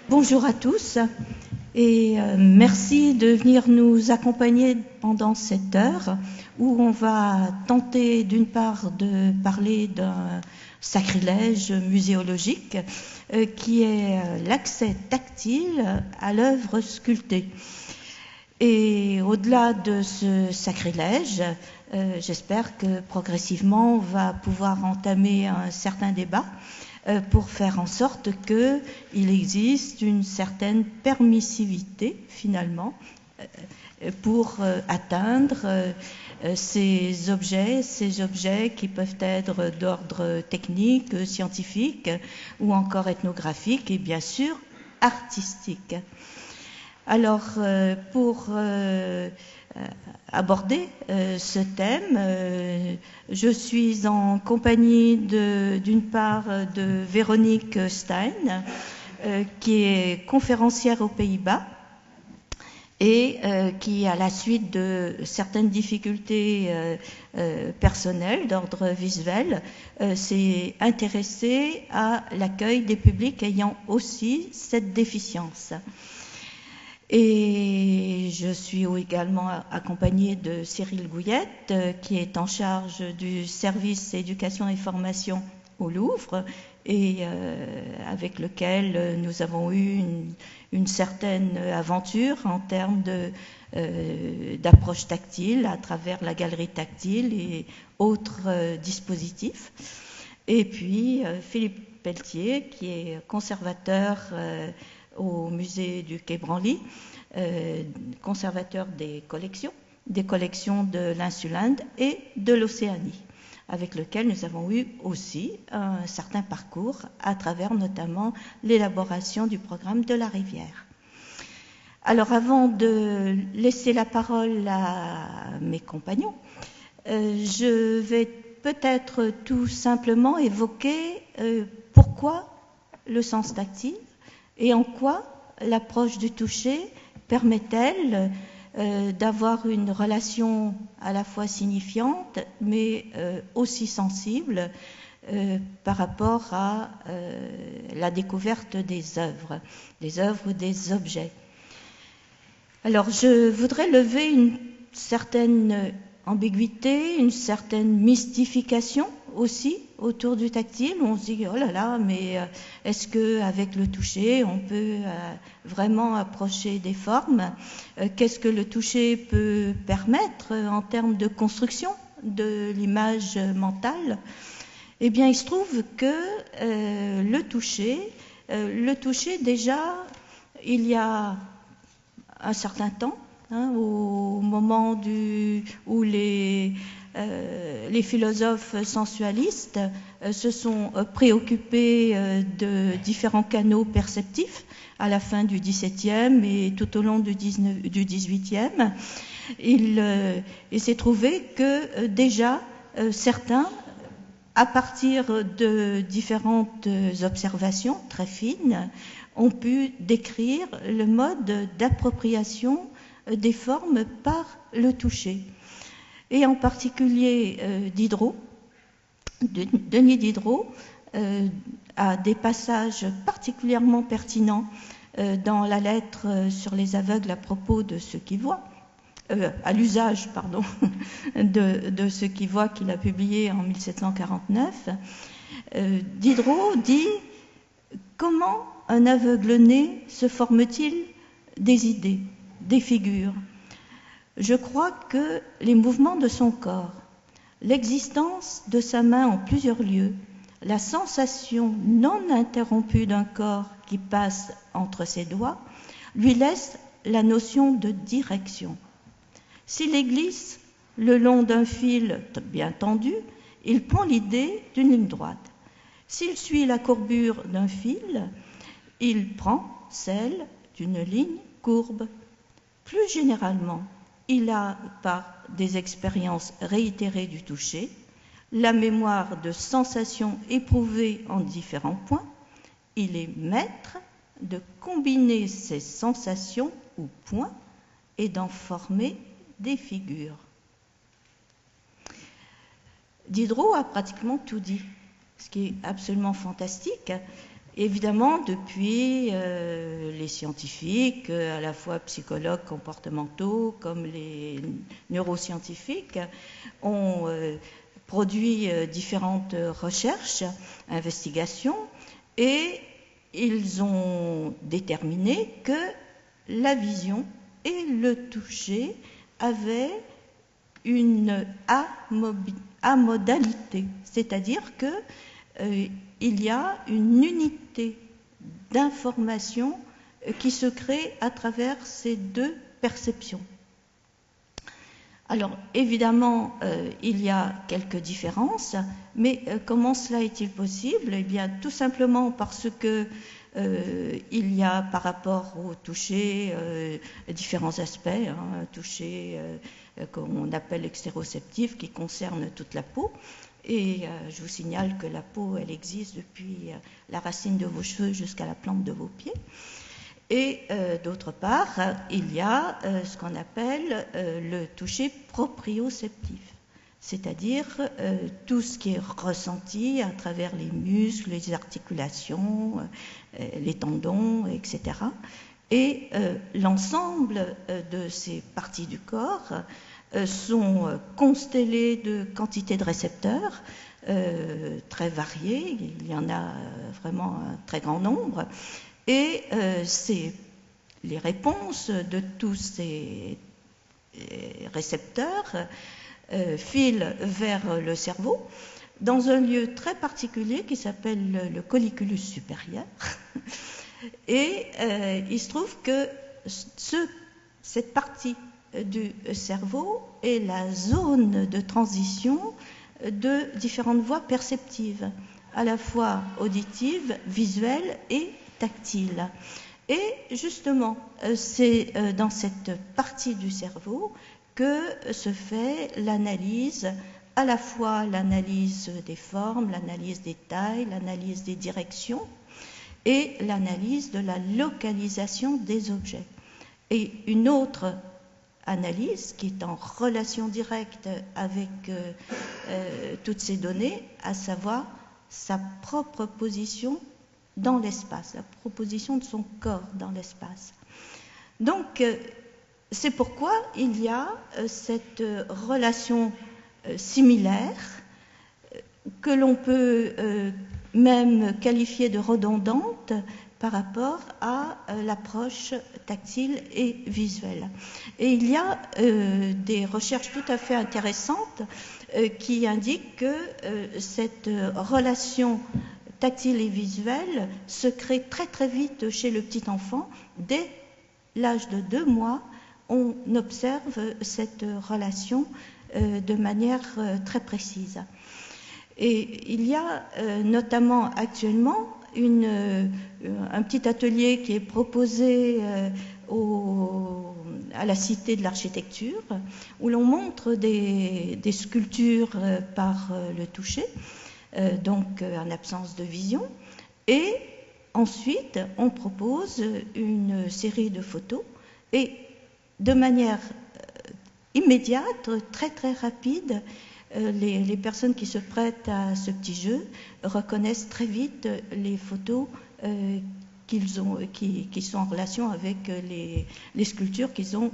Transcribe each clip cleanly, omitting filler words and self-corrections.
Bonjour à tous et merci de venir nous accompagner pendant cette heure où on va tenter d'une part de parler d'un sacrilège muséologique qui est l'accès tactile à l'œuvre sculptée. Et au-delà de ce sacrilège, j'espère que progressivement on va pouvoir entamer un certain débat pour faire en sorte qu'il existe une certaine permissivité finalement pour atteindre ces objets qui peuvent être d'ordre technique, scientifique ou encore ethnographique et bien sûr artistique. Alors, pour aborder ce thème, je suis en compagnie d'une part de Véronique Stein, qui est conférencière aux Pays-Bas et qui, à la suite de certaines difficultés personnelles d'ordre visuel, s'est intéressée à l'accueil des publics ayant aussi cette déficience. Et je suis également accompagnée de Cyril Gouillette, qui est en charge du service éducation et formation au Louvre, et avec lequel nous avons eu une certaine aventure en termes d'approche tactile à travers la galerie tactile et autres dispositifs. Et puis Philippe Pelletier, qui est conservateur au musée du Quai Branly, conservateur des collections de l'Insulinde et de l'Océanie, avec lequel nous avons eu aussi un certain parcours à travers notamment l'élaboration du programme de la rivière. Alors avant de laisser la parole à mes compagnons, je vais peut-être tout simplement évoquer pourquoi le sens tactile et en quoi l'approche du toucher permet-elle d'avoir une relation à la fois signifiante mais aussi sensible par rapport à la découverte des œuvres ou des objets. Alors je voudrais lever une certaine ambiguïté, une certaine mystification aussi autour du tactile. On se dit, oh là là, mais est-ce qu'avec le toucher, on peut vraiment approcher des formes ? Qu'est-ce que le toucher peut permettre en termes de construction de l'image mentale ? Eh bien, il se trouve que le toucher déjà, il y a un certain temps, au moment où les philosophes sensualistes se sont préoccupés de différents canaux perceptifs à la fin du XVIIe et tout au long du XVIIIe. Il s'est trouvé que déjà certains, à partir de différentes observations très fines, ont pu décrire le mode d'appropriation des formes par le toucher. Et en particulier Diderot, Denis Diderot, a des passages particulièrement pertinents dans la lettre sur les aveugles à propos de ceux qui voient, à l'usage, pardon, de ceux qui voient, qu'il a publié en 1749. Diderot dit « Comment un aveugle-né se forme-t-il des idées, des figures ? Je crois que les mouvements de son corps, l'existence de sa main en plusieurs lieux, la sensation non interrompue d'un corps qui passe entre ses doigts, lui laissent la notion de direction. S'il les glisse le long d'un fil bien tendu, il prend l'idée d'une ligne droite. S'il suit la courbure d'un fil, il prend celle d'une ligne courbe. Plus généralement, il a, par des expériences réitérées du toucher, la mémoire de sensations éprouvées en différents points. Il est maître de combiner ces sensations ou points et d'en former des figures. » Diderot a pratiquement tout dit, ce qui est absolument fantastique. Évidemment, depuis, les scientifiques, à la fois psychologues comportementaux comme les neuroscientifiques, ont produit différentes recherches, investigations, et ils ont déterminé que la vision et le toucher avaient une amodalité, c'est-à-dire que il y a une unité d'information qui se crée à travers ces deux perceptions. Alors, évidemment, il y a quelques différences, mais comment cela est-il possible? Eh bien, tout simplement parce que il y a par rapport au toucher différents aspects, toucher qu'on appelle extéroceptif, qui concerne toute la peau. Et je vous signale que la peau, elle existe depuis la racine de vos cheveux jusqu'à la plante de vos pieds. Et d'autre part, il y a ce qu'on appelle le toucher proprioceptif, c'est-à-dire tout ce qui est ressenti à travers les muscles, les articulations, les tendons, etc. Et l'ensemble de ces parties du corps sont constellées de quantités de récepteurs très variés, il y en a vraiment un très grand nombre, et c'est les réponses de tous ces récepteurs filent vers le cerveau dans un lieu très particulier qui s'appelle le colliculus supérieur. Et il se trouve que cette partie du cerveau est la zone de transition de différentes voies perceptives, à la fois auditives, visuelles et tactiles. Et justement, c'est dans cette partie du cerveau que se fait l'analyse, à la fois l'analyse des formes, l'analyse des tailles, l'analyse des directions et l'analyse de la localisation des objets. Et une autre analyse qui est en relation directe avec toutes ces données, à savoir sa propre position dans l'espace, la proposition de son corps dans l'espace. Donc, c'est pourquoi il y a cette relation similaire que l'on peut même qualifier de redondante par rapport à l'approche tactile et visuelle. Et il y a des recherches tout à fait intéressantes qui indiquent que cette relation tactile et visuelle se crée très très vite chez le petit enfant. Dès l'âge de 2 mois, on observe cette relation de manière très précise. Et il y a notamment actuellement un petit atelier qui est proposé à la Cité de l'Architecture, où l'on montre des sculptures par le toucher, donc en absence de vision, et ensuite on propose une série de photos, et de manière immédiate, très très rapide, les personnes qui se prêtent à ce petit jeu reconnaissent très vite les photos qui sont en relation avec les sculptures qu'ils ont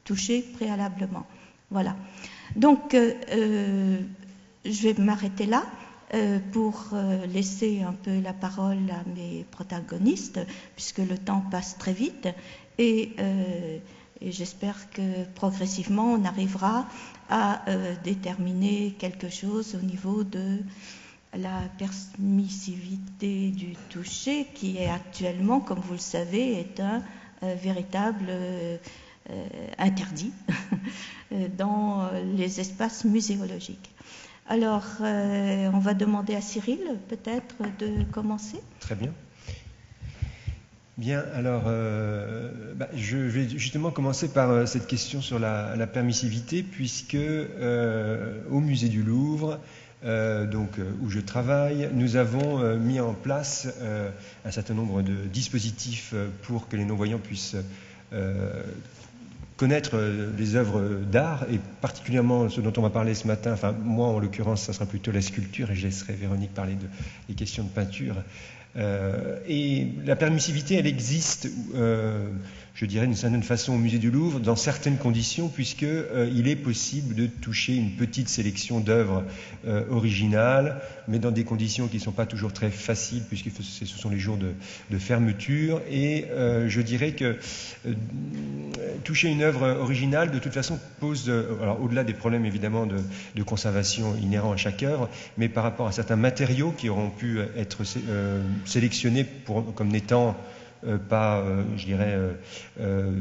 touchées préalablement. Voilà. Donc, je vais m'arrêter là pour laisser un peu la parole à mes protagonistes, puisque le temps passe très vite, et j'espère que progressivement on arrivera à déterminer quelque chose au niveau de la permissivité du toucher, qui est actuellement, comme vous le savez, est un véritable interdit dans les espaces muséologiques. Alors, on va demander à Cyril peut-être de commencer. Très bien. Bien, alors je vais justement commencer par cette question sur la permissivité, puisque au musée du Louvre, où je travaille, nous avons mis en place un certain nombre de dispositifs pour que les non-voyants puissent connaître les œuvres d'art, et particulièrement ce dont on va parler ce matin. Enfin, moi en l'occurrence, ça sera plutôt la sculpture, et je laisserai Véronique parler des questions de peinture. Et la permissivité, elle existe, je dirais d'une certaine façon, au musée du Louvre, dans certaines conditions, puisqu'il est possible de toucher une petite sélection d'œuvres originales, mais dans des conditions qui ne sont pas toujours très faciles, puisque ce sont les jours de fermeture. Et je dirais que toucher une œuvre originale, de toute façon, pose, alors au-delà des problèmes évidemment de conservation inhérents à chaque œuvre, mais par rapport à certains matériaux qui auront pu être sélectionnés comme n'étant pas, je dirais,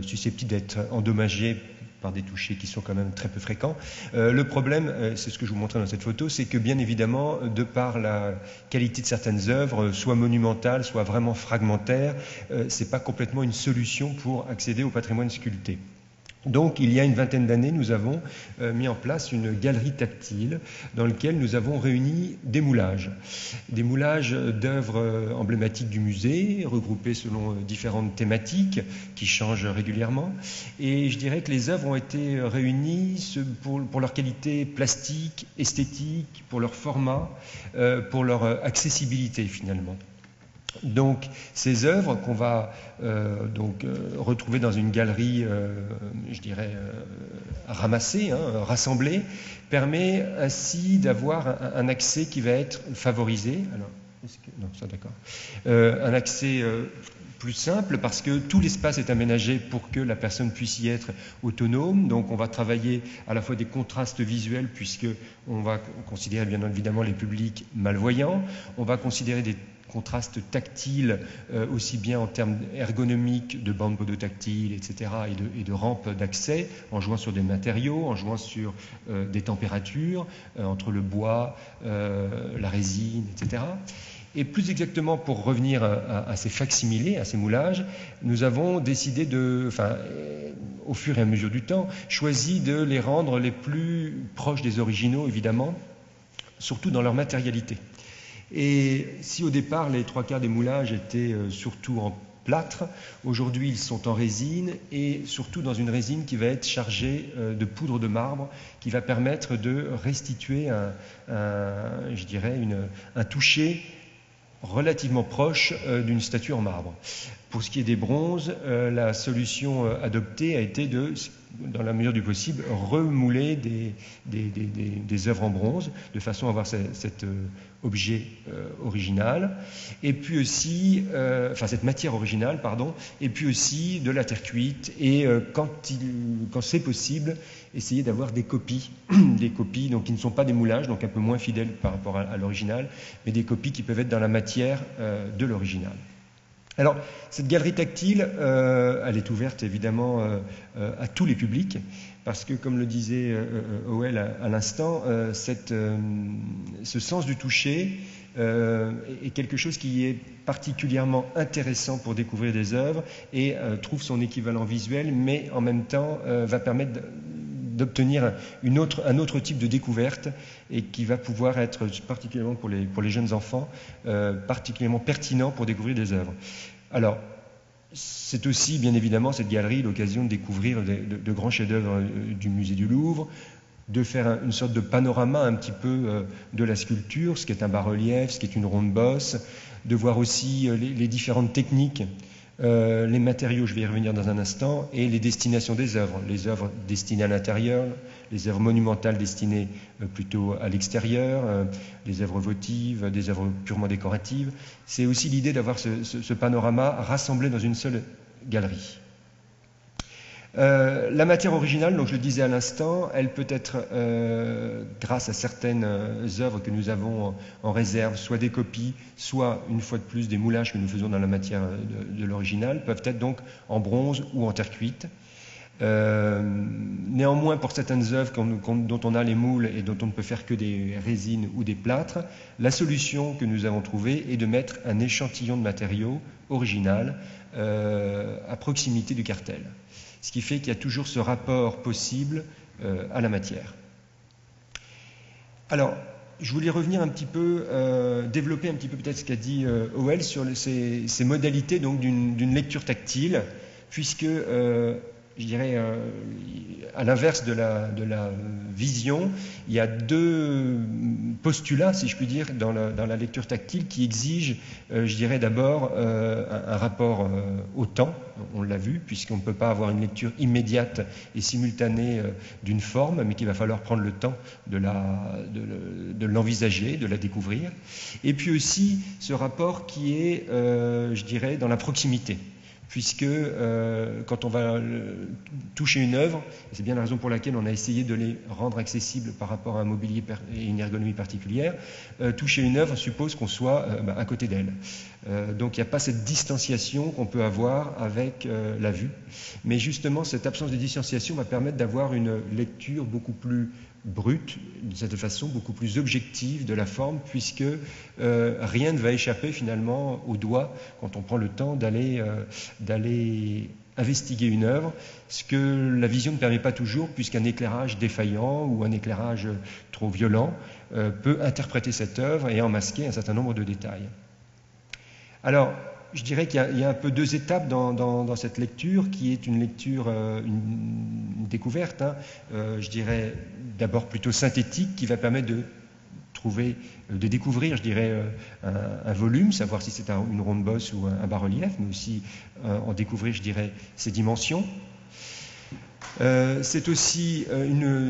susceptibles d'être endommagés par des touchés qui sont quand même très peu fréquents. Le problème, c'est ce que je vous montrais dans cette photo, c'est que bien évidemment, de par la qualité de certaines œuvres, soit monumentales, soit vraiment fragmentaires, c'est pas complètement une solution pour accéder au patrimoine sculpté. Donc, il y a une vingtaine d'années, nous avons mis en place une galerie tactile dans laquelle nous avons réuni des moulages d'œuvres emblématiques du musée, regroupées selon différentes thématiques qui changent régulièrement. Et je dirais que les œuvres ont été réunies pour leur qualité plastique, esthétique, pour leur format, pour leur accessibilité finalement. Donc, ces œuvres qu'on va retrouver dans une galerie, je dirais, ramassée, rassemblée, permet ainsi d'avoir un accès qui va être favorisé. Alors, non, ça d'accord. Un accès plus simple parce que tout l'espace est aménagé pour que la personne puisse y être autonome. Donc, on va travailler à la fois des contrastes visuels puisque on va considérer bien évidemment les publics malvoyants. On va considérer des contrastes tactiles, aussi bien en termes ergonomiques, de bandes podotactiles, etc., et de rampes d'accès, en jouant sur des matériaux, en jouant sur des températures, entre le bois, la résine, etc. Et plus exactement, pour revenir à ces facsimilés, à ces moulages, nous avons décidé au fur et à mesure du temps, choisi de les rendre les plus proches des originaux, évidemment, surtout dans leur matérialité. Et si au départ les 3/4 des moulages étaient surtout en plâtre, aujourd'hui ils sont en résine et surtout dans une résine qui va être chargée de poudre de marbre qui va permettre de restituer un toucher relativement proche d'une statue en marbre. Pour ce qui est des bronzes, la solution adoptée a été de, dans la mesure du possible, remouler des œuvres en bronze, de façon à avoir cet objet original, et puis aussi, cette matière originale, pardon, et puis aussi de la terre cuite, et quand c'est possible, essayer d'avoir des copies donc qui ne sont pas des moulages, donc un peu moins fidèles par rapport à l'original, mais des copies qui peuvent être dans la matière de l'original. Alors, cette galerie tactile, elle est ouverte évidemment à tous les publics, parce que, comme le disait Howell à l'instant, ce sens du toucher est quelque chose qui est particulièrement intéressant pour découvrir des œuvres et trouve son équivalent visuel, mais en même temps va permettre d'obtenir un autre type de découverte et qui va pouvoir être, particulièrement pour les jeunes enfants, particulièrement pertinent pour découvrir des œuvres. Alors, c'est aussi, bien évidemment, cette galerie l'occasion de découvrir de grands chefs-d'œuvre du musée du Louvre, de faire une sorte de panorama un petit peu de la sculpture, ce qui est un bas-relief, ce qui est une ronde bosse, de voir aussi les différentes techniques, les matériaux, je vais y revenir dans un instant, et les destinations des œuvres. Les œuvres destinées à l'intérieur, les œuvres monumentales destinées plutôt à l'extérieur, les œuvres votives, des œuvres purement décoratives. C'est aussi l'idée d'avoir ce panorama rassemblé dans une seule galerie. La matière originale, donc je le disais à l'instant, elle peut être, grâce à certaines œuvres que nous avons en réserve, soit des copies, soit, une fois de plus, des moulages que nous faisons dans la matière de l'original, peuvent être donc en bronze ou en terre cuite. Néanmoins, pour certaines œuvres dont on a les moules et dont on ne peut faire que des résines ou des plâtres, la solution que nous avons trouvée est de mettre un échantillon de matériaux original à proximité du cartel. Ce qui fait qu'il y a toujours ce rapport possible à la matière. Alors, je voulais revenir un petit peu, développer un petit peu peut-être ce qu'a dit Howell sur ces modalités donc d'une lecture tactile, puisque je dirais, à l'inverse de la vision, il y a deux postulats, si je puis dire, dans la lecture tactile qui exigent, je dirais d'abord, un rapport au temps, on l'a vu, puisqu'on ne peut pas avoir une lecture immédiate et simultanée d'une forme, mais qu'il va falloir prendre le temps de l'envisager, de la découvrir. Et puis aussi ce rapport qui est, je dirais, dans la proximité. Puisque quand on va toucher une œuvre, c'est bien la raison pour laquelle on a essayé de les rendre accessibles par rapport à un mobilier et une ergonomie particulière, toucher une œuvre suppose qu'on soit à côté d'elle. Donc il n'y a pas cette distanciation qu'on peut avoir avec la vue. Mais justement, cette absence de distanciation va permettre d'avoir une lecture beaucoup plus brute, de cette façon beaucoup plus objective de la forme, puisque rien ne va échapper finalement au doigt quand on prend le temps d'aller investiguer une œuvre, ce que la vision ne permet pas toujours, puisqu'un éclairage défaillant ou un éclairage trop violent peut interpréter cette œuvre et en masquer un certain nombre de détails. Alors, je dirais qu'il y a un peu deux étapes dans cette lecture, qui est une lecture, une découverte, je dirais d'abord plutôt synthétique, qui va permettre de découvrir, je dirais, un volume, savoir si c'est une ronde bosse ou un bas-relief, mais aussi en découvrir, je dirais, ses dimensions. C'est aussi,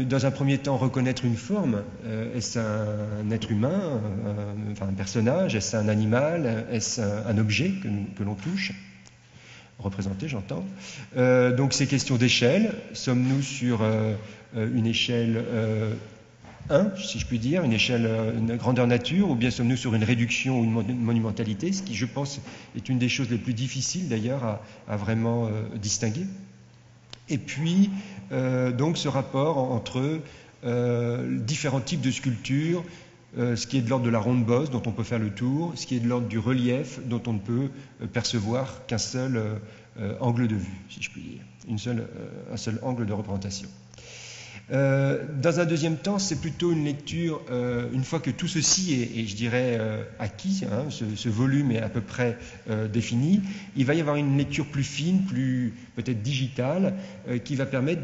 dans un premier temps, reconnaître une forme. Est-ce un être humain, un personnage? Est-ce un animal? Est-ce un objet que l'on touche? Représenté, j'entends. Donc, ces questions d'échelle. Sommes-nous sur une échelle 1, si je puis dire, une échelle, une grandeur nature, ou bien sommes-nous sur une réduction ou une monumentalité, ce qui, je pense, est une des choses les plus difficiles, d'ailleurs, à vraiment distinguer. Et puis, donc, ce rapport entre différents types de sculptures, ce qui est de l'ordre de la ronde bosse, dont on peut faire le tour, ce qui est de l'ordre du relief, dont on ne peut percevoir qu'un seul angle de vue, si je puis dire, un seul angle de représentation. Dans un deuxième temps, c'est plutôt une lecture, une fois que tout ceci est je dirais, acquis, ce volume est à peu près défini, il va y avoir une lecture plus fine, plus peut-être digitale, qui va permettre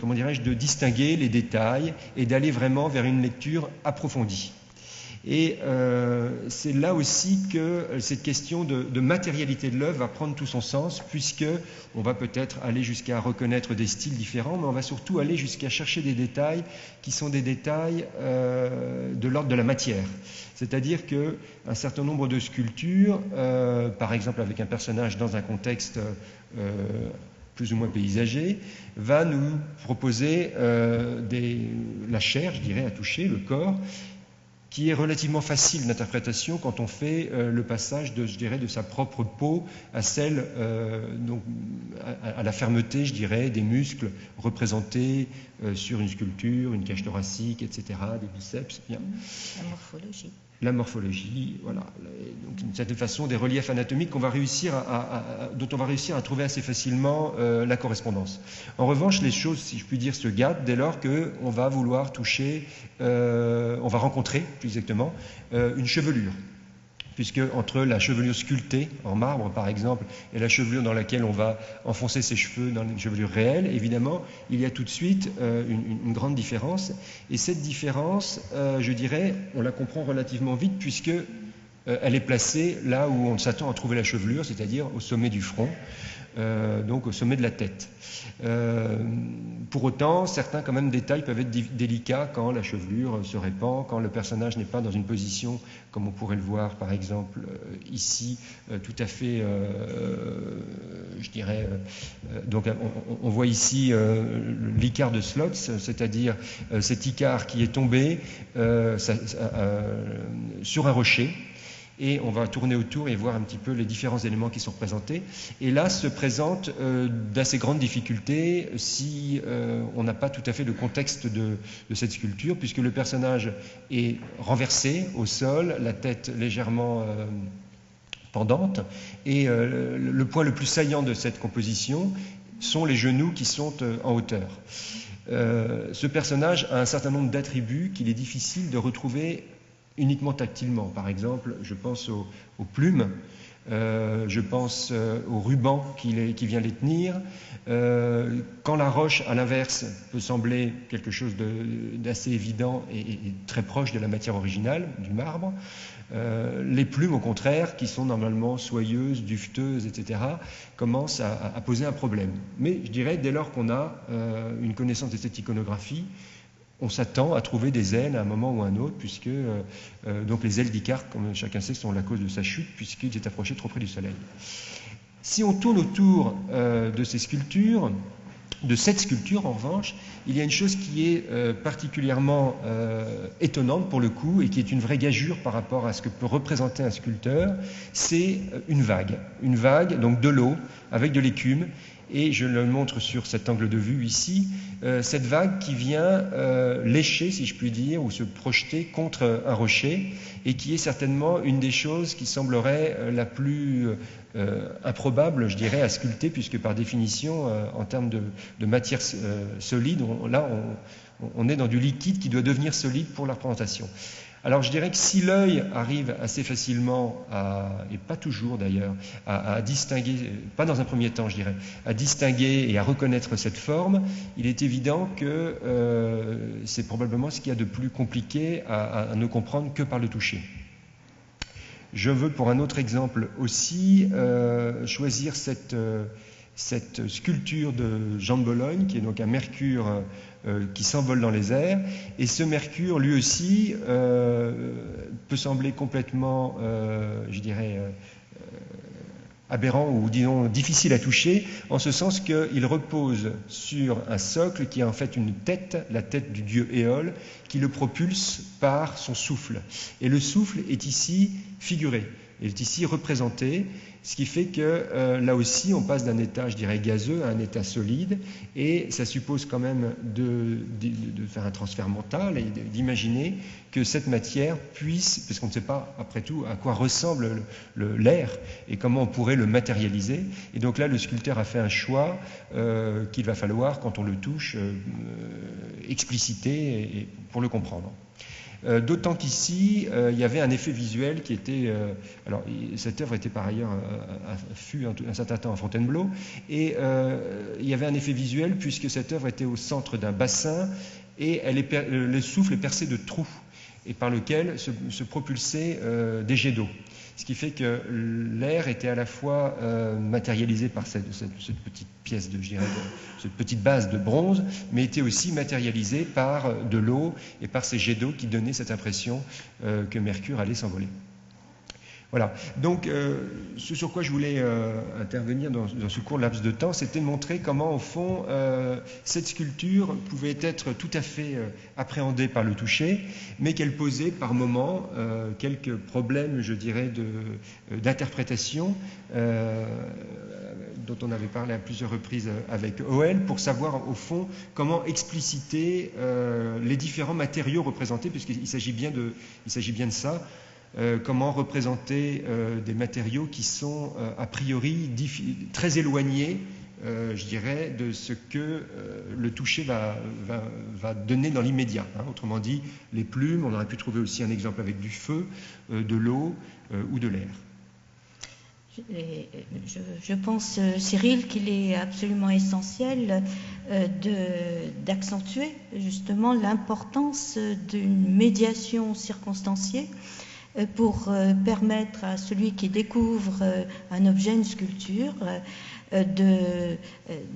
comment dirais-je, de distinguer les détails et d'aller vraiment vers une lecture approfondie. Et c'est là aussi que cette question de matérialité de l'œuvre va prendre tout son sens, puisque on va peut-être aller jusqu'à reconnaître des styles différents, mais on va surtout aller jusqu'à chercher des détails qui sont des détails de l'ordre de la matière. C'est-à-dire qu'un certain nombre de sculptures, par exemple avec un personnage dans un contexte plus ou moins paysager, va nous proposer la chair, je dirais, à toucher, le corps, qui est relativement facile d'interprétation quand on fait le passage je dirais, de sa propre peau à celle, donc, à la fermeté, je dirais, des muscles représentés sur une sculpture, une cage thoracique, etc., des biceps. Bien. La morphologie, voilà. Donc, d'une certaine façon, des reliefs anatomiques dont on va réussir à trouver assez facilement la correspondance. En revanche, les choses, si je puis dire, se gâtent dès lors qu'on va vouloir toucher, on va rencontrer, plus exactement, une chevelure. Puisque entre la chevelure sculptée en marbre, par exemple, et la chevelure dans laquelle on va enfoncer ses cheveux dans une chevelure réelle, évidemment, il y a tout de suite une grande différence. Et cette différence, je dirais, on la comprend relativement vite, puisque elle est placée là où on s'attend à trouver la chevelure, c'est-à-dire au sommet du front, donc au sommet de la tête. Pour autant, certains quand même détails peuvent être délicats quand la chevelure se répand, quand le personnage n'est pas dans une position, comme on pourrait le voir par exemple ici, tout à fait, je dirais, donc on voit ici l'Icare de Slotz, c'est-à-dire cet Icare qui est tombé sur un rocher. Et on va tourner autour et voir un petit peu les différents éléments qui sont représentés. Et là se présente d'assez grandes difficultés si on n'a pas tout à fait le contexte de cette sculpture, puisque le personnage est renversé au sol, la tête légèrement pendante, et le point le plus saillant de cette composition sont les genoux qui sont en hauteur. Ce personnage a un certain nombre d'attributs qu'il est difficile de retrouver uniquement tactilement. Par exemple, je pense aux plumes. je pense au ruban qui vient les tenir. Quand la roche, à l'inverse, peut sembler quelque chose d'assez évident et très proche de la matière originale, du marbre, les plumes, au contraire, qui sont normalement soyeuses, duveteuses, etc., commencent à poser un problème. Mais je dirais, dès lors qu'on a une connaissance de cette iconographie, on s'attend à trouver des ailes à un moment ou à un autre, puisque donc les ailes d'Icare, comme chacun sait, sont la cause de sa chute, puisqu'il s'est approché trop près du soleil. Si on tourne autour de ces sculptures, de cette sculpture, en revanche, il y a une chose qui est particulièrement étonnante pour le coup et qui est une vraie gageure par rapport à ce que peut représenter un sculpteur, c'est une vague donc de l'eau avec de l'écume, et je le montre sur cet angle de vue ici, cette vague qui vient lécher, si je puis dire, ou se projeter contre un rocher, et qui est certainement une des choses qui semblerait la plus improbable, je dirais, à sculpter, puisque par définition, en termes de matière solide, on est dans du liquide qui doit devenir solide pour la représentation. Alors je dirais que si l'œil arrive assez facilement, et pas toujours d'ailleurs, à distinguer, pas dans un premier temps je dirais, à distinguer et à reconnaître cette forme, il est évident que c'est probablement ce qu'il y a de plus compliqué à ne comprendre que par le toucher. Je veux pour un autre exemple aussi choisir cette sculpture de Jean de Bologne, qui est donc un mercure qui s'envole dans les airs. Et ce mercure, lui aussi, peut sembler complètement, je dirais, aberrant ou disons difficile à toucher, en ce sens qu'il repose sur un socle qui est en fait une tête, la tête du dieu Éole, qui le propulse par son souffle. Et le souffle est ici figuré, est ici représenté, ce qui fait que là aussi on passe d'un état, je dirais, gazeux à un état solide, et ça suppose quand même de faire un transfert mental et d'imaginer que cette matière puisse, parce qu'on ne sait pas après tout à quoi ressemble l'air et comment on pourrait le matérialiser, et donc là le sculpteur a fait un choix qu'il va falloir, quand on le touche, expliciter et pour le comprendre. D'autant qu'ici, il y avait un effet visuel qui était... alors, cette œuvre était par ailleurs fut un certain temps à Fontainebleau, et il y avait un effet visuel puisque cette œuvre était au centre d'un bassin et le souffle est percé de trous, et par lequel se propulsaient des jets d'eau. Ce qui fait que l'air était à la fois matérialisé par cette petite pièce cette petite base de bronze, mais était aussi matérialisé par de l'eau et par ces jets d'eau qui donnaient cette impression que Mercure allait s'envoler. Voilà, donc ce sur quoi je voulais intervenir dans ce court laps de temps, c'était de montrer comment, au fond, cette sculpture pouvait être tout à fait appréhendée par le toucher, mais qu'elle posait par moments quelques problèmes, je dirais, d'interprétation, dont on avait parlé à plusieurs reprises avec OL, pour savoir, au fond, comment expliciter les différents matériaux représentés, puisqu'il s'agit bien de ça. Comment représenter des matériaux qui sont a priori très éloignés, je dirais, de ce que le toucher va donner dans l'immédiat. Autrement dit, les plumes, on aurait pu trouver aussi un exemple avec du feu, de l'eau ou de l'air. Je pense, Cyril, qu'il est absolument essentiel d'accentuer justement l'importance d'une médiation circonstanciée pour permettre à celui qui découvre un objet, une sculpture,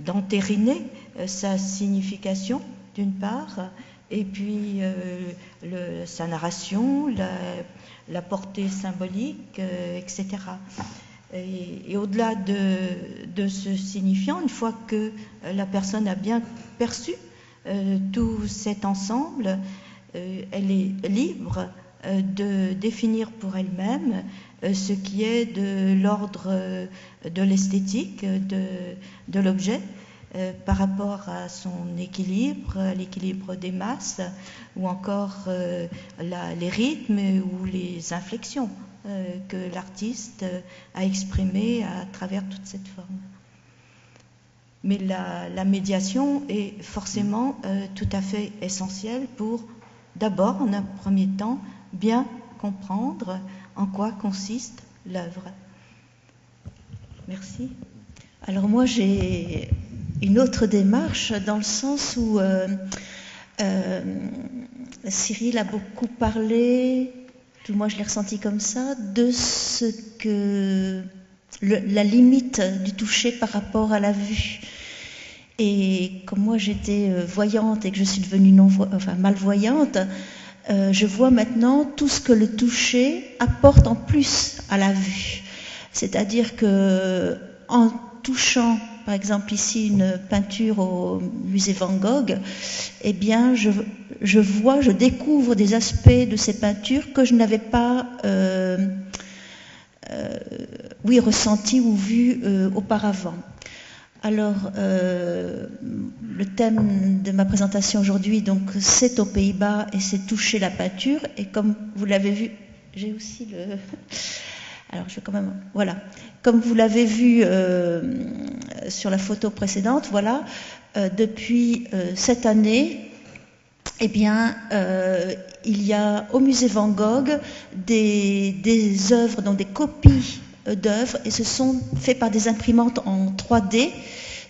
d'entériner sa signification, d'une part, et puis sa narration, la portée symbolique, etc. Et au-delà de ce signifiant, une fois que la personne a bien perçu tout cet ensemble, elle est libre de définir pour elle-même ce qui est de l'ordre de l'esthétique de l'objet par rapport à son équilibre, à l'équilibre des masses, ou encore les rythmes ou les inflexions que l'artiste a exprimées à travers toute cette forme. Mais la médiation est forcément tout à fait essentielle pour, d'abord, en un premier temps, bien comprendre en quoi consiste l'œuvre. Merci. Alors moi j'ai une autre démarche dans le sens où Cyril a beaucoup parlé, tout moi je l'ai ressenti comme ça, de ce que la limite du toucher par rapport à la vue. Et comme moi j'étais voyante et que je suis devenue malvoyante, je vois maintenant tout ce que le toucher apporte en plus à la vue. C'est-à-dire que en touchant, par exemple ici, une peinture au musée Van Gogh, eh bien, je découvre des aspects de ces peintures que je n'avais pas ressenti ou vu auparavant. Alors, le thème de ma présentation aujourd'hui, donc, c'est aux Pays-Bas et c'est toucher la peinture. Et comme vous l'avez vu, j'ai aussi le... Alors, je vais quand même... Voilà. Comme vous l'avez vu sur la photo précédente, voilà, depuis cette année, eh bien, il y a au musée Van Gogh des œuvres, donc des copies d'œuvres, et ce sont faits par des imprimantes en 3D,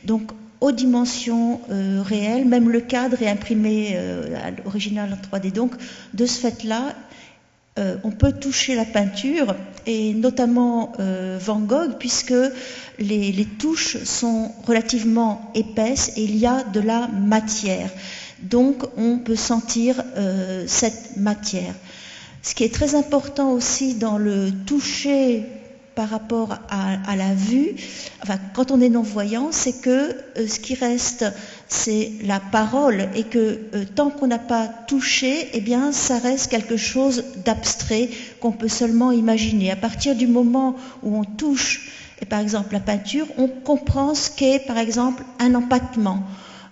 donc aux dimensions réelles, même le cadre est imprimé à l'original en 3D. Donc, de ce fait-là, on peut toucher la peinture, et notamment Van Gogh, puisque les touches sont relativement épaisses et il y a de la matière. Donc on peut sentir cette matière. Ce qui est très important aussi dans le toucher par rapport à la vue, enfin, quand on est non-voyant, c'est que ce qui reste, c'est la parole, et que tant qu'on n'a pas touché, eh bien, ça reste quelque chose d'abstrait qu'on peut seulement imaginer. À partir du moment où on touche, et par exemple la peinture, on comprend ce qu'est, par exemple, un empattement.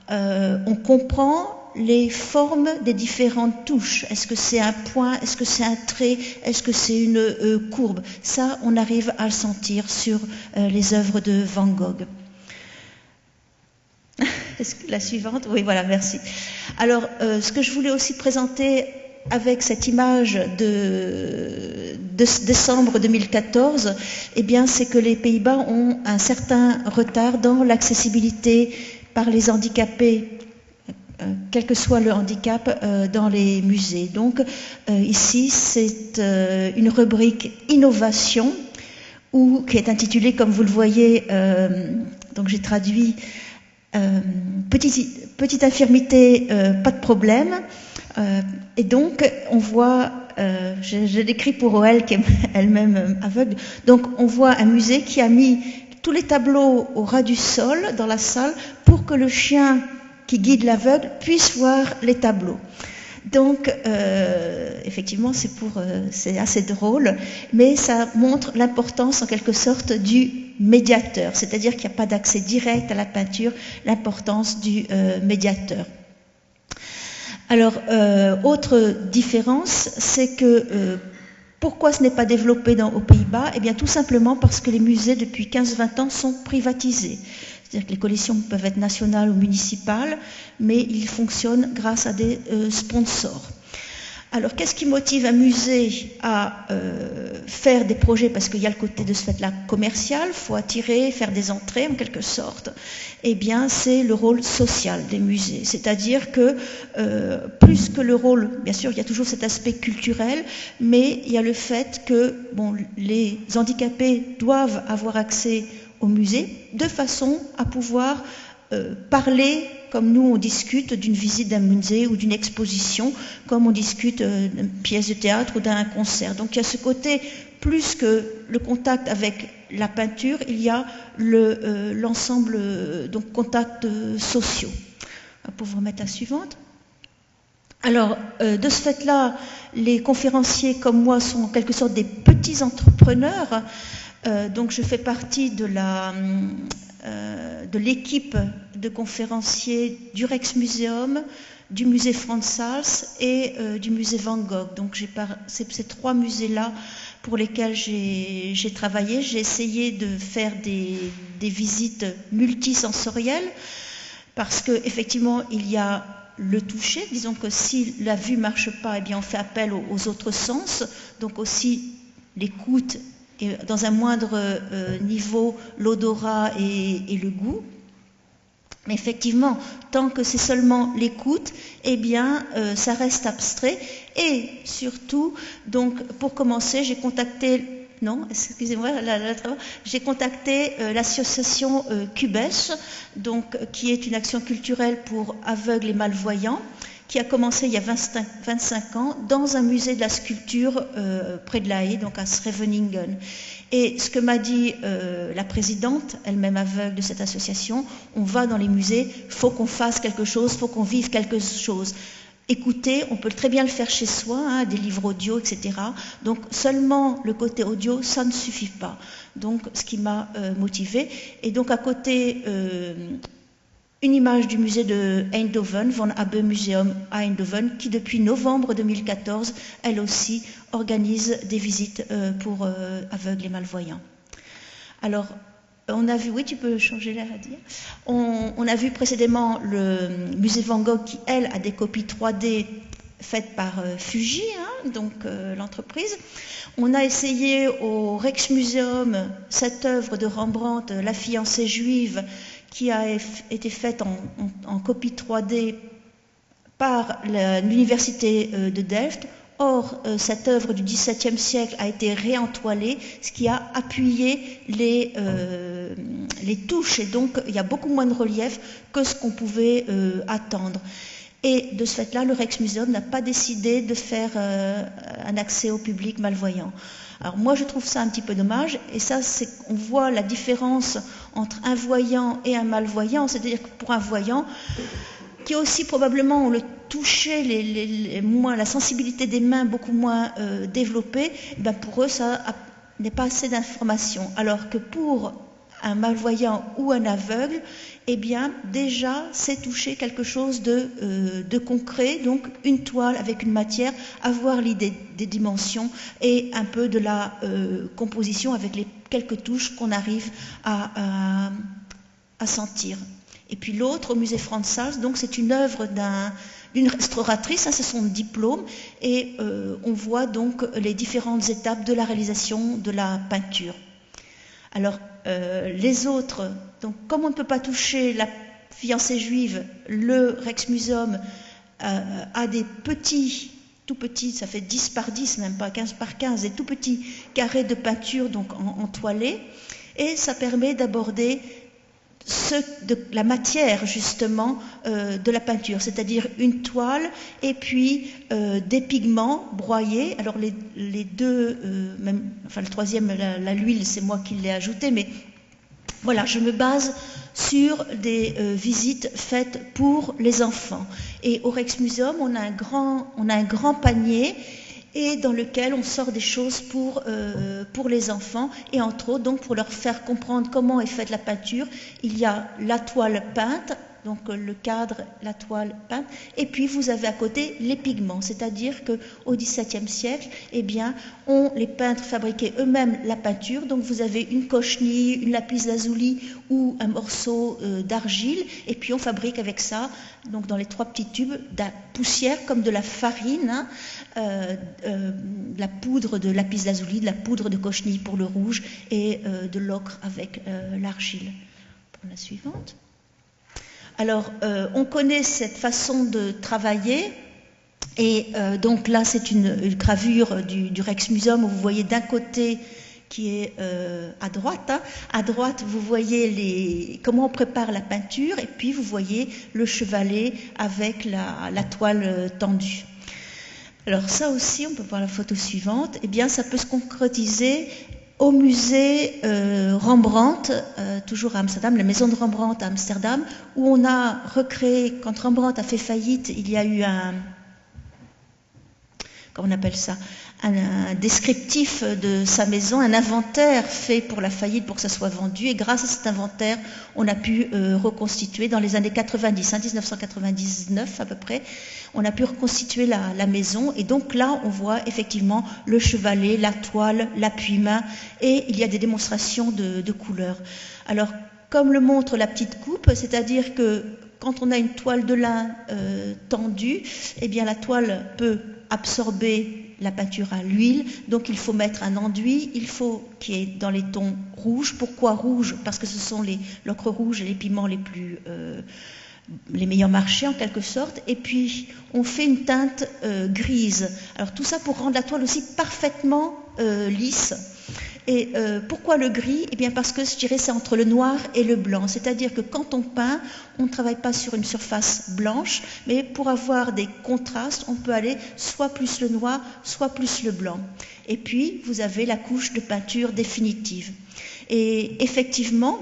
On comprend les formes des différentes touches. Est-ce que c'est un point? Est-ce que c'est un trait? Est-ce que c'est une courbe? Ça, on arrive à le sentir sur les œuvres de Van Gogh. Est-ce que la suivante? Oui, voilà, merci. Alors, ce que je voulais aussi présenter avec cette image de décembre 2014, eh bien, c'est que les Pays-Bas ont un certain retard dans l'accessibilité par les handicapés, quel que soit le handicap, dans les musées. Donc ici, c'est une rubrique innovation, qui est intitulée, comme vous le voyez, donc j'ai traduit petite infirmité, pas de problème. Et donc on voit, je l'écris pour OL qui est elle-même aveugle, donc on voit un musée qui a mis tous les tableaux au ras du sol dans la salle pour que le chien qui guide l'aveugle puisse voir les tableaux. Donc, effectivement, c'est assez drôle, mais ça montre l'importance, en quelque sorte, du médiateur, c'est-à-dire qu'il n'y a pas d'accès direct à la peinture, l'importance du médiateur. Alors, autre différence, c'est que pourquoi ce n'est pas développé aux Pays-Bas? Eh bien, tout simplement parce que les musées, depuis 15-20 ans, sont privatisés. C'est-à-dire que les collections peuvent être nationales ou municipales, mais ils fonctionnent grâce à des sponsors. Alors, qu'est-ce qui motive un musée à faire des projets? Parce qu'il y a le côté de ce fait-là commercial, il faut attirer, faire des entrées en quelque sorte. Eh bien, c'est le rôle social des musées. C'est-à-dire que, plus que le rôle, bien sûr, il y a toujours cet aspect culturel, mais il y a le fait que les handicapés doivent avoir accès au musée, de façon à pouvoir parler, comme nous on discute d'une visite d'un musée ou d'une exposition, comme on discute d'une pièce de théâtre ou d'un concert. Donc il y a ce côté, plus que le contact avec la peinture, il y a l'ensemble, donc contacts sociaux. On va pouvoir remettre la suivante. Alors, de ce fait-là, les conférenciers comme moi sont en quelque sorte des petits entrepreneurs. Donc je fais partie de l'équipe de conférenciers du Rijksmuseum, du musée Frans Hals et du musée Van Gogh. Donc c'est ces trois musées-là pour lesquels j'ai travaillé. J'ai essayé de faire des visites multisensorielles parce qu'effectivement il y a le toucher. Disons que si la vue ne marche pas, eh bien on fait appel aux autres sens, donc aussi l'écoute et dans un moindre niveau l'odorat et le goût. Mais effectivement, tant que c'est seulement l'écoute, eh bien, ça reste abstrait. Et surtout, donc, pour commencer, j'ai contacté, j'ai contacté l'association Cubèche, donc, qui est une action culturelle pour aveugles et malvoyants, qui a commencé il y a 25 ans dans un musée de la sculpture près de La Haye, donc à Scheveningen. Et ce que m'a dit la présidente, elle-même aveugle de cette association, on va dans les musées, il faut qu'on fasse quelque chose, il faut qu'on vive quelque chose. Écoutez, on peut très bien le faire chez soi, hein, des livres audio, etc. Donc seulement le côté audio, ça ne suffit pas. Donc ce qui m'a motivée. Et donc à côté, une image du musée de Eindhoven, Van Abbe Museum à Eindhoven, qui depuis novembre 2014, elle aussi, organise des visites pour aveugles et malvoyants. Alors, on a vu, oui, tu peux changer l'air à dire. On a vu précédemment le musée Van Gogh qui, elle, a des copies 3D faites par Fuji, hein, donc l'entreprise. On a essayé au Rijksmuseum cette œuvre de Rembrandt, La fiancée juive, qui a été faite en copie 3D par l'université de Delft. Or, cette œuvre du XVIIe siècle a été réentoilée, ce qui a appuyé les touches, et donc il y a beaucoup moins de relief que ce qu'on pouvait attendre. Et de ce fait-là, le Rijksmuseum n'a pas décidé de faire un accès au public malvoyant. Alors moi, je trouve ça un petit peu dommage, et ça, c'est on voit la différence entre un voyant et un malvoyant, c'est-à-dire que pour un voyant, qui aussi probablement ont le toucher, la sensibilité des mains beaucoup moins développée, ben pour eux, ça n'est pas assez d'informations. Alors que pour un malvoyant ou un aveugle, eh bien déjà c'est toucher quelque chose de concret, donc une toile avec une matière, avoir l'idée des dimensions et un peu de la composition avec les quelques touches qu'on arrive à sentir. Et puis l'autre, au musée Frans Hals, donc c'est une œuvre d'une restauratrice, hein, c'est son diplôme, et on voit donc les différentes étapes de la réalisation de la peinture. Alors, les autres, donc comme on ne peut pas toucher la fiancée juive, le Rijksmuseum a des petits, tout petits, ça fait 10 par 10, même pas 15 par 15, des tout petits carrés de peinture donc en toilé, et ça permet d'aborder la matière justement de la peinture, c'est-à-dire une toile et puis des pigments broyés. Alors les deux, le troisième, l'huile, c'est moi qui l'ai ajouté, mais voilà, je me base sur des visites faites pour les enfants. Et au Rijksmuseum, on a un grand panier, et dans lequel on sort des choses pour les enfants, et entre autres, donc pour leur faire comprendre comment est faite la peinture, il y a la toile peinte, donc le cadre, la toile peinte, et puis vous avez à côté les pigments, c'est-à-dire qu'au XVIIe siècle, eh bien, les peintres fabriquaient eux-mêmes la peinture, donc vous avez une cochenille, une lapis lazuli ou un morceau d'argile, et puis on fabrique avec ça, donc dans les 3 petits tubes, de la poussière comme de la farine, hein, de la poudre de lapis lazuli, de la poudre de cochenille pour le rouge, et de l'ocre avec l'argile. Pour la suivante. Alors, on connaît cette façon de travailler, et donc là, c'est une gravure du Rijksmuseum où vous voyez d'un côté qui est à droite. Hein. À droite, vous voyez comment on prépare la peinture, et puis vous voyez le chevalet avec la toile tendue. Alors ça aussi, on peut voir la photo suivante, eh bien ça peut se concrétiser au musée Rembrandt, toujours à Amsterdam, la maison de Rembrandt à Amsterdam, où on a recréé, quand Rembrandt a fait faillite, il y a eu comment on appelle ça, un descriptif de sa maison, un inventaire fait pour la faillite pour que ça soit vendu, et grâce à cet inventaire, on a pu reconstituer dans les années 90, 1999 à peu près, on a pu reconstituer la maison, et donc là on voit effectivement le chevalet, la toile, l'appui-main, et il y a des démonstrations de couleurs. Alors comme le montre la petite coupe, c'est-à-dire que quand on a une toile de lin tendue, eh bien la toile peut absorber la peinture à l'huile, donc il faut mettre un enduit, il faut qu'il y ait dans les tons rouges. Pourquoi rouge? Parce que ce sont l'ocre rouge et les pigments les meilleurs marchés en quelque sorte, et puis on fait une teinte grise. Alors tout ça pour rendre la toile aussi parfaitement lisse. Et pourquoi le gris? Eh bien parce que je dirais c'est entre le noir et le blanc, c'est-à-dire que quand on peint, on ne travaille pas sur une surface blanche, mais pour avoir des contrastes, on peut aller soit plus le noir, soit plus le blanc. Et puis vous avez la couche de peinture définitive. Et effectivement,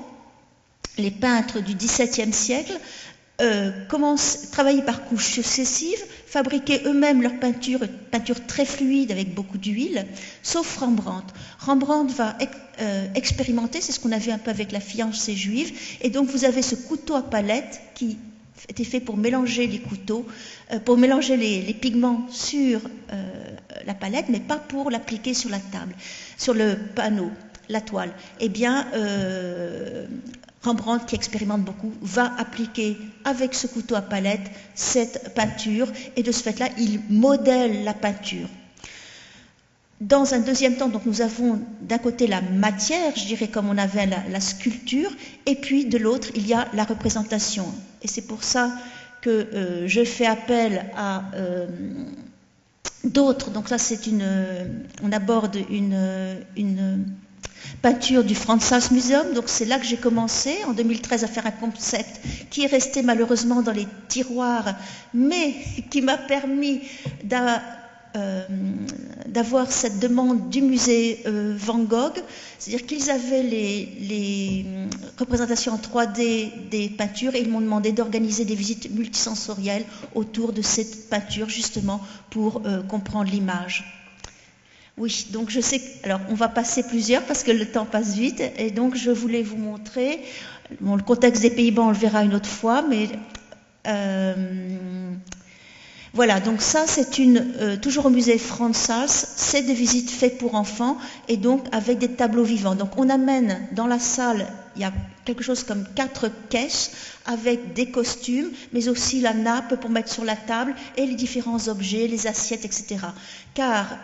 les peintres du XVIIe siècle travaillaient par couches successives, fabriquaient eux-mêmes leur peinture très fluide avec beaucoup d'huile, sauf Rembrandt. Rembrandt va expérimenter, c'est ce qu'on a vu un peu avec la fiancée juive, et donc vous avez ce couteau à palette qui était fait pour mélanger les couteaux, pour mélanger les pigments sur la palette, mais pas pour l'appliquer sur la table, sur le panneau, la toile. Eh bien, Rembrandt, qui expérimente beaucoup, va appliquer avec ce couteau à palette cette peinture, et de ce fait-là, il modèle la peinture. Dans un deuxième temps, donc, nous avons d'un côté la matière, je dirais comme on avait la sculpture, et puis de l'autre, il y a la représentation. Et c'est pour ça que je fais appel à d'autres. Donc là, on aborde une peinture du Franz Hals Museum, donc c'est là que j'ai commencé en 2013 à faire un concept qui est resté malheureusement dans les tiroirs, mais qui m'a permis d'avoir cette demande du musée Van Gogh, c'est-à-dire qu'ils avaient les représentations en 3D des peintures et ils m'ont demandé d'organiser des visites multisensorielles autour de cette peinture justement pour comprendre l'image. Oui, donc je sais, alors on va passer plusieurs parce que le temps passe vite, et donc je voulais vous montrer, bon, le contexte des Pays-Bas on le verra une autre fois, mais voilà, donc ça c'est toujours au musée Franz Hals, c'est des visites faites pour enfants et donc avec des tableaux vivants. Donc on amène dans la salle, il y a quelque chose comme 4 caisses avec des costumes, mais aussi la nappe pour mettre sur la table et les différents objets, les assiettes, etc. Car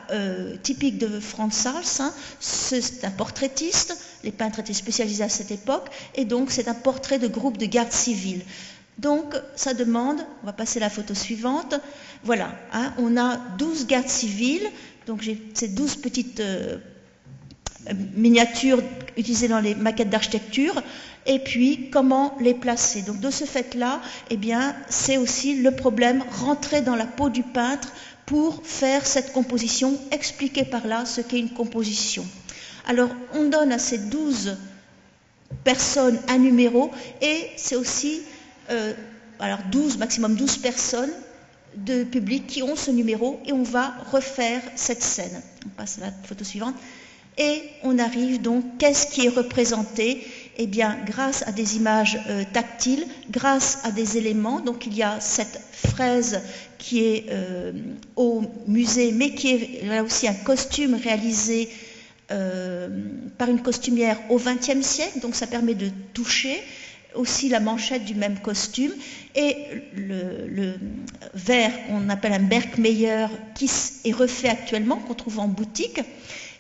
typique de Franz Hals, hein, c'est un portraitiste, les peintres étaient spécialisés à cette époque, et donc c'est un portrait de groupe de garde civile. Donc, ça demande, on va passer à la photo suivante, voilà, hein, on a 12 gardes civils, donc j'ai ces 12 petites miniatures utilisées dans les maquettes d'architecture, et puis comment les placer. Donc de ce fait-là, eh bien, c'est aussi le problème, rentrer dans la peau du peintre pour faire cette composition, expliquer par là ce qu'est une composition. Alors, on donne à ces 12 personnes un numéro, et c'est aussi... alors maximum 12 personnes de public qui ont ce numéro, et on va refaire cette scène. On passe à la photo suivante. Et on arrive donc, qu'est-ce qui est représenté? Eh bien, grâce à des images tactiles, grâce à des éléments. Donc il y a cette fraise qui est au musée, mais qui est là aussi un costume réalisé par une costumière au XXe siècle, donc ça permet de toucher. Aussi la manchette du même costume, et le verre qu'on appelle un Berkmeyer qui est refait actuellement, qu'on trouve en boutique.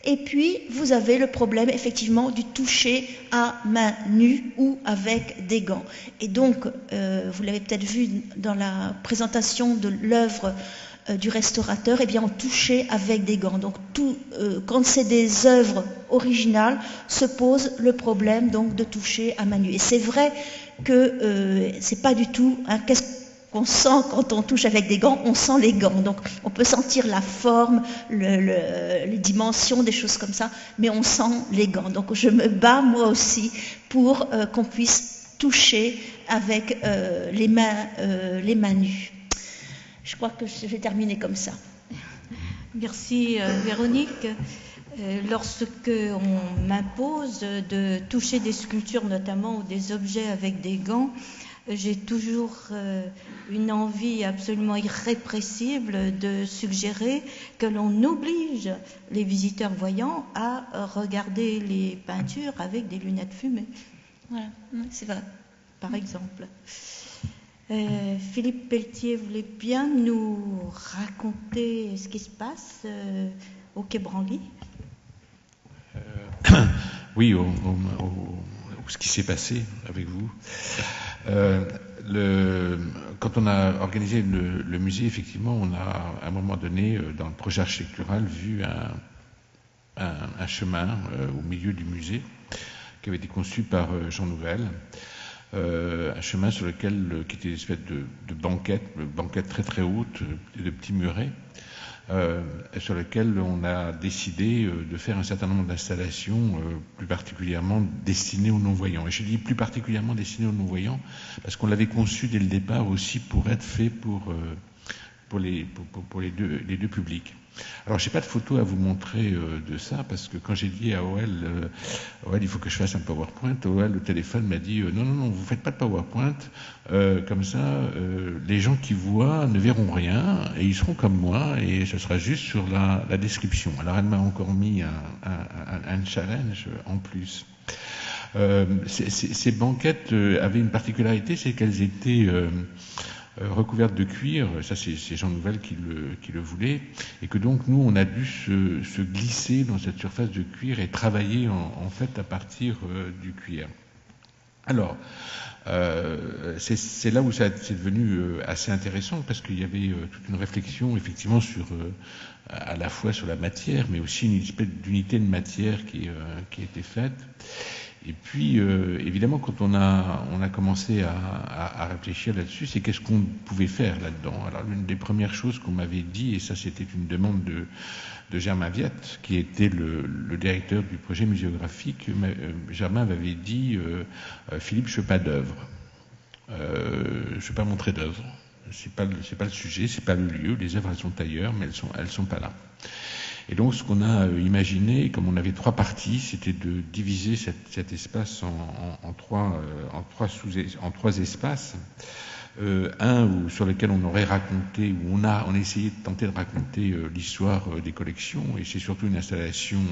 Et puis vous avez le problème effectivement du toucher à main nue ou avec des gants. Et donc vous l'avez peut-être vu dans la présentation de l'œuvre du restaurateur, eh bien on touchait avec des gants. Donc quand c'est des œuvres originales, se pose le problème donc de toucher à main nue. Et c'est vrai que c'est pas du tout, hein, qu'est-ce qu'on sent quand on touche avec des gants? On sent les gants. Donc on peut sentir la forme, les dimensions, des choses comme ça, mais on sent les gants. Donc je me bats moi aussi pour qu'on puisse toucher avec les mains nues. Je crois que je vais terminer comme ça. Merci Véronique. Lorsque on m'impose de toucher des sculptures notamment ou des objets avec des gants, j'ai toujours une envie absolument irrépressible de suggérer que l'on oblige les visiteurs voyants à regarder les peintures avec des lunettes fumées. Voilà, c'est vrai. Par exemple. Philippe Pelletier voulait bien nous raconter ce qui se passe au Quai Branly. Oui, ce qui s'est passé avec vous. Quand on a organisé le musée, effectivement, on a à un moment donné, dans le projet architectural, vu un chemin au milieu du musée qui avait été conçu par Jean Nouvel. Un chemin sur lequel, qui était une espèce de banquette très très haute, de petits murets, sur lequel on a décidé de faire un certain nombre d'installations plus particulièrement destinées aux non-voyants. Et je dis plus particulièrement destinées aux non-voyants parce qu'on l'avait conçu dès le départ aussi pour être fait pour les deux publics. Alors, je n'ai pas de photo à vous montrer de ça, parce que quand j'ai dit à OL, il faut que je fasse un PowerPoint, OL, au téléphone, m'a dit non, vous ne faites pas de PowerPoint, comme ça, les gens qui voient ne verront rien, et ils seront comme moi, et ce sera juste sur la description. Alors, elle m'a encore mis un challenge en plus. Ces banquettes avaient une particularité, c'est qu'elles étaient recouvertes de cuir, ça c'est Jean Nouvel qui le voulait, et que donc nous on a dû se glisser dans cette surface de cuir et travailler en fait à partir du cuir. Alors, c'est là où c'est devenu assez intéressant, parce qu'il y avait toute une réflexion effectivement sur à la fois sur la matière, mais aussi une espèce d'unité de matière qui était faite. Et puis, évidemment, quand on a commencé à réfléchir là-dessus, c'est qu'est-ce qu'on pouvait faire là-dedans. Alors, l'une des premières choses qu'on m'avait dit, et ça c'était une demande de Germain Viette, qui était le directeur du projet muséographique, Germain m'avait dit Philippe, je ne veux pas d'œuvre. Je ne veux pas montrer d'œuvre. C'est pas le sujet, c'est pas le lieu. Les œuvres, elles sont ailleurs, mais elles sont pas là. Et donc, ce qu'on a imaginé, comme on avait trois parties, c'était de diviser cet espace en trois espaces. Un sur lequel on aurait raconté, où on a essayé de tenter de raconter l'histoire des collections, et c'est surtout une installation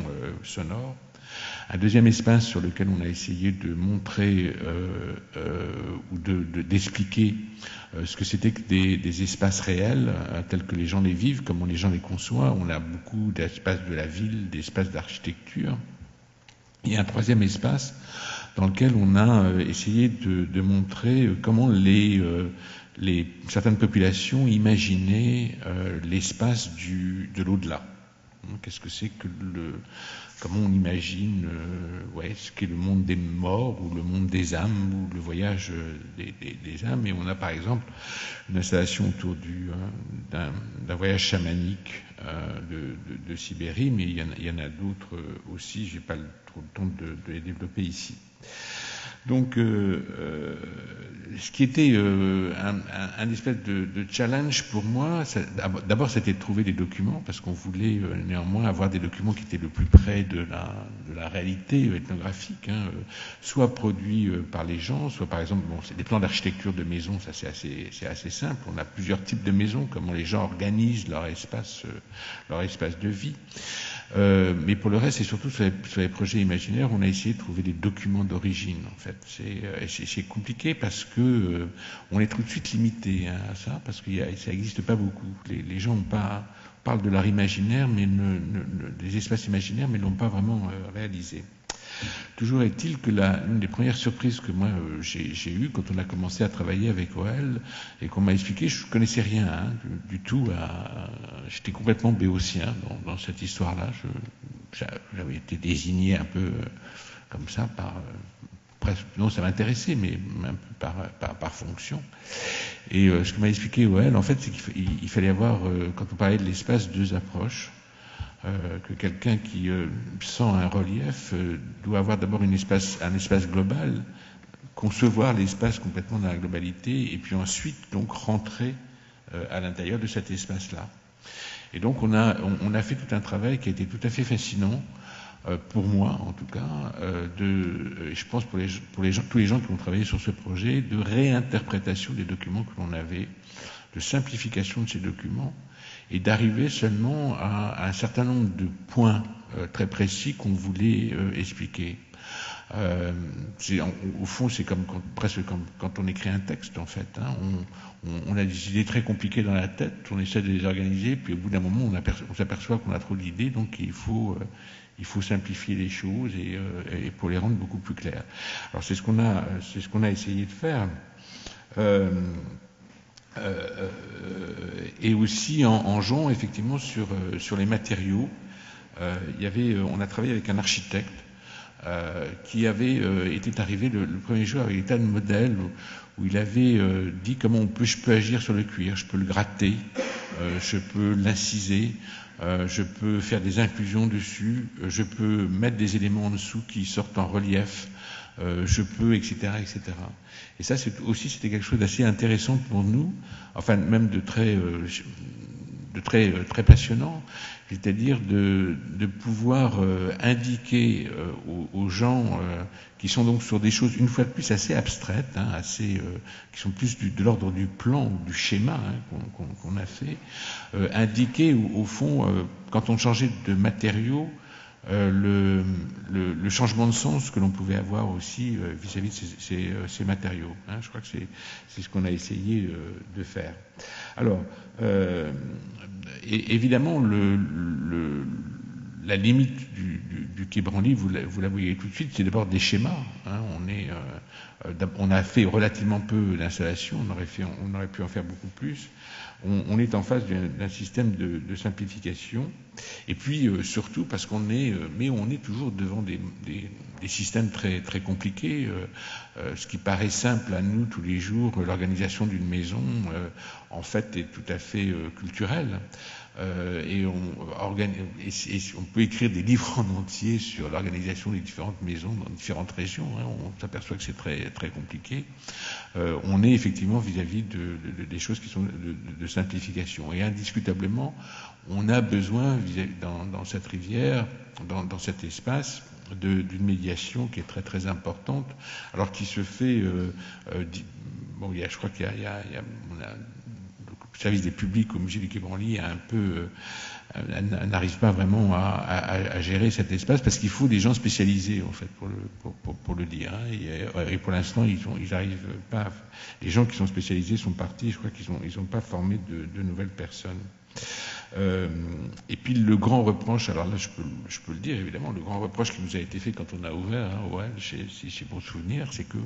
sonore. Un deuxième espace sur lequel on a essayé de montrer ou d'expliquer ce que c'était que des espaces réels, tels que les gens les vivent, comment les gens les conçoivent. On a beaucoup d'espaces de la ville, d'espaces d'architecture. Et un troisième espace dans lequel on a essayé de montrer comment certaines populations imaginaient l'espace de l'au-delà. Qu'est-ce que c'est que comment on imagine ce qu'est le monde des morts ou le monde des âmes ou le voyage des âmes. Et on a par exemple une installation autour d'un voyage chamanique de Sibérie, mais il y en a d'autres aussi, je n'ai pas trop le temps de les développer ici. Donc, ce qui était un espèce de challenge pour moi, d'abord c'était de trouver des documents, parce qu'on voulait néanmoins avoir des documents qui étaient le plus près de la réalité ethnographique, soit produits par les gens, soit par exemple, c'est des plans d'architecture de maisons, ça c'est assez simple. On a plusieurs types de maisons, comment les gens organisent leur espace de vie. Mais pour le reste, et surtout sur les projets imaginaires, on a essayé de trouver des documents d'origine. En fait, c'est compliqué parce que on est tout de suite limité à ça, parce que ça n'existe pas beaucoup. Les gens parlent de l'art imaginaire, mais des espaces imaginaires, mais ne l'ont pas vraiment réalisé. Toujours est-il que l'une des premières surprises que moi j'ai eues quand on a commencé à travailler avec OL et qu'on m'a expliqué, je ne connaissais rien du tout, j'étais complètement béotien dans cette histoire-là. J'avais été désigné un peu comme ça presque, non, ça m'intéressait, mais un peu par fonction. Et ce que m'a expliqué OL, en fait, c'est qu'il fallait avoir, quand on parlait de l'espace, deux approches. Que quelqu'un qui sent un relief doit avoir d'abord un espace global, concevoir l'espace complètement dans la globalité, et puis ensuite donc rentrer à l'intérieur de cet espace-là. Et donc on a fait tout un travail qui a été tout à fait fascinant pour moi en tout cas, et je pense pour tous les gens qui ont travaillé sur ce projet, de réinterprétation des documents que l'on avait, de simplification de ces documents, et d'arriver seulement à un certain nombre de points très précis qu'on voulait expliquer. Au fond, c'est presque comme quand on écrit un texte, en fait. Hein. On a des idées très compliquées dans la tête, on essaie de les organiser, puis au bout d'un moment, on s'aperçoit qu'on a trop d'idées, donc il faut simplifier les choses et pour les rendre beaucoup plus claires. Alors c'est ce qu'on a essayé de faire. Et aussi en jouant effectivement sur les matériaux. On a travaillé avec un architecte qui avait était arrivé le premier jour avec des tas de modèles où il avait dit comment je peux agir sur le cuir, je peux le gratter, je peux l'inciser, je peux faire des inclusions dessus, je peux mettre des éléments en dessous qui sortent en relief, je peux, etc., etc. Et ça, c'était quelque chose d'assez intéressant pour nous, enfin même de très passionnant, c'est-à-dire de pouvoir indiquer aux gens qui sont donc sur des choses une fois de plus assez abstraites, hein, qui sont plus de l'ordre du plan, du schéma qu'on a fait, indiquer au fond, quand on changeait de matériaux, le changement de sens que l'on pouvait avoir aussi vis-à-vis de ces matériaux. Hein. Je crois que c'est ce qu'on a essayé de faire. Alors, évidemment, la limite du quai Branly, vous la voyez tout de suite, c'est d'abord des schémas. Hein. On a fait relativement peu d'installations, on aurait pu en faire beaucoup plus. On est en face d'un système de simplification. Et puis, surtout, parce on est toujours devant des systèmes très, très compliqués. Ce qui paraît simple à nous tous les jours, l'organisation d'une maison, en fait, est tout à fait culturelle. Et on peut écrire des livres en entier sur l'organisation des différentes maisons dans différentes régions. Hein. On s'aperçoit que c'est très, très compliqué. On est effectivement vis-à-vis des choses qui sont de simplification. Et indiscutablement, on a besoin dans cette rivière, dans cet espace, d'une médiation qui est très très importante, alors qui se fait. Je crois qu'il y a le service des publics au musée du Quai Branly n'arrive pas vraiment à gérer cet espace parce qu'il faut des gens spécialisés en fait pour le dire. Hein, et pour l'instant ils n'arrivent pas. Les gens qui sont spécialisés sont partis. Je crois qu'ils n'ont pas formé de nouvelles personnes. Et puis le grand reproche, alors là je peux le dire évidemment, le grand reproche qui nous a été fait quand on a ouvert si j'ai bon souvenir, c'est que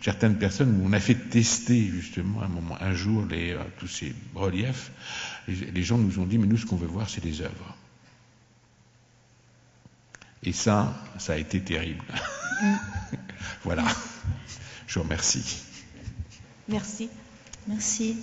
certaines personnes où on a fait tester justement un jour tous ces reliefs, les gens nous ont dit mais nous ce qu'on veut voir c'est les œuvres. Et ça a été terrible. Voilà. Je vous remercie. Merci. Merci.